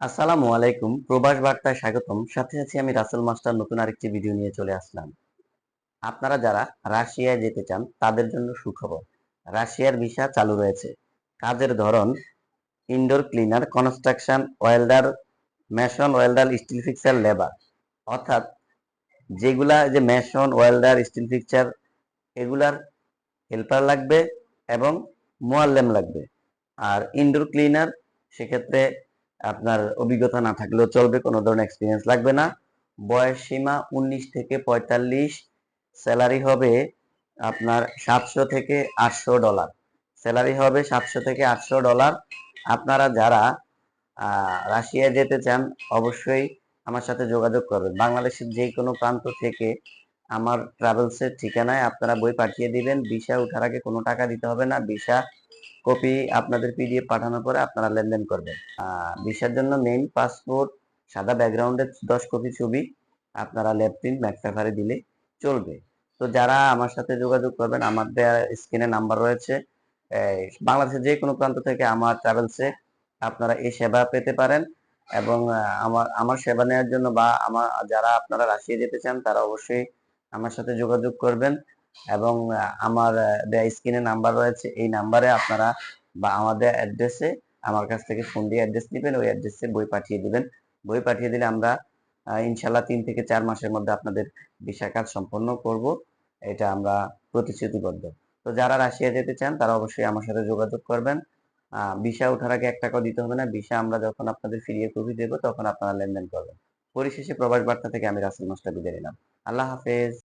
আসসালামু আলাইকুম, প্রবাস বার্তায় স্বাগতম। সাথে আছি আমি রাসেল মাস্টার, নতুন আরেকটি ভিডিও নিয়ে চলে আসলাম। আপনারা যারা রাশিয়ায় যেতে চান তাদের জন্য সুখবর। রাশিয়ার ভিসা চালু রয়েছে। কাজের ধরন indoor cleaner, construction, welder, mason, welder, still fixer, labour. অর্থাৎ যেগুলা যে মেশন, ওয়েল্ডার, স্টিল ফিক্সার এগুলার হেল্পার লাগবে এবং মোয়াল্লেম লাগবে। আর ইনডোর ক্লিনার সেক্ষেত্রে আপনার অভিজ্ঞতা না থাকলেও চলবে, কোনো ধরনের এক্সপিরিয়েন্স লাগবে না। বয়স সীমা 19 থেকে 45। স্যালারি হবে আপনার 700 থেকে $800। স্যালারি হবে 700 থেকে $800। আপনারা যারা রাশিয়া যেতে চান অবশ্যই আমার সাথে যোগাযোগ করবেন। বাংলাদেশের যে কোনো প্রান্ত থেকে আমার ট্রাভেলসের ঠিকানায় আপনারা বই পাঠিয়ে দিবেন। ভিসা ওঠার আগে কোনো টাকা দিতে হবে না। ভিসা কপি আপনাদের পিডিএফ পাঠানোর পরে আপনারা লেনদেন করবেন। ভিসার জন্য মেইন পাসপোর্ট, সাদা ব্যাকগ্রাউন্ডের 10 কপি ছবি, আপনারা ল্যাব প্রিন্ট ম্যাক পেপারে দিলে চলবে। তো যারা আমার সাথে যোগাযোগ করবেন, আমাদের স্ক্রিনে নাম্বার রয়েছে। বাংলাদেশের যে কোনো প্রান্ত থেকে আমার ট্রাভেলসে আপনারা এই সেবা পেতে পারেন। এবং আমার আমার সেবা নেওয়ার জন্য বা আমার যারা আপনারা রাশিয়া যেতে চান তারা অবশ্যই আমার সাথে যোগাযোগ করবেন। এবং আমার দেয়া স্ক্রিনে নাম্বার রয়েছে, এই নাম্বারে আপনারা বা আমাদের অ্যাড্রেসে আমার কাছ থেকে ফোন দিয়ে অ্যাড্রেস নেবেন, ওই অ্যাড্রেসে বই পাঠিয়ে দিবেন। বই পাঠিয়ে দিলে আমরা ইনশাল্লাহ 3 থেকে 4 মাসের মধ্যে আপনাদের ভিসা কাজ সম্পন্ন করব, এটা আমরা প্রতিশ্রুতিবদ্ধ। তো যারা রাশিয়া যেতে চান তারা অবশ্যই আমার সাথে যোগাযোগ করবেন। ভিসা ওঠার আগে 1 টাকাও দিতে হবে না। ভিসা আমরা যখন আপনাদের ফিরিয়ে কপি দেবো তখন আপনারা লেনদেন করবেন। পরিশেষে প্রবাস বার্তা থেকে আমি রাসেল মাস্টার বিদায় নিলাম। আল্লাহ হাফেজ।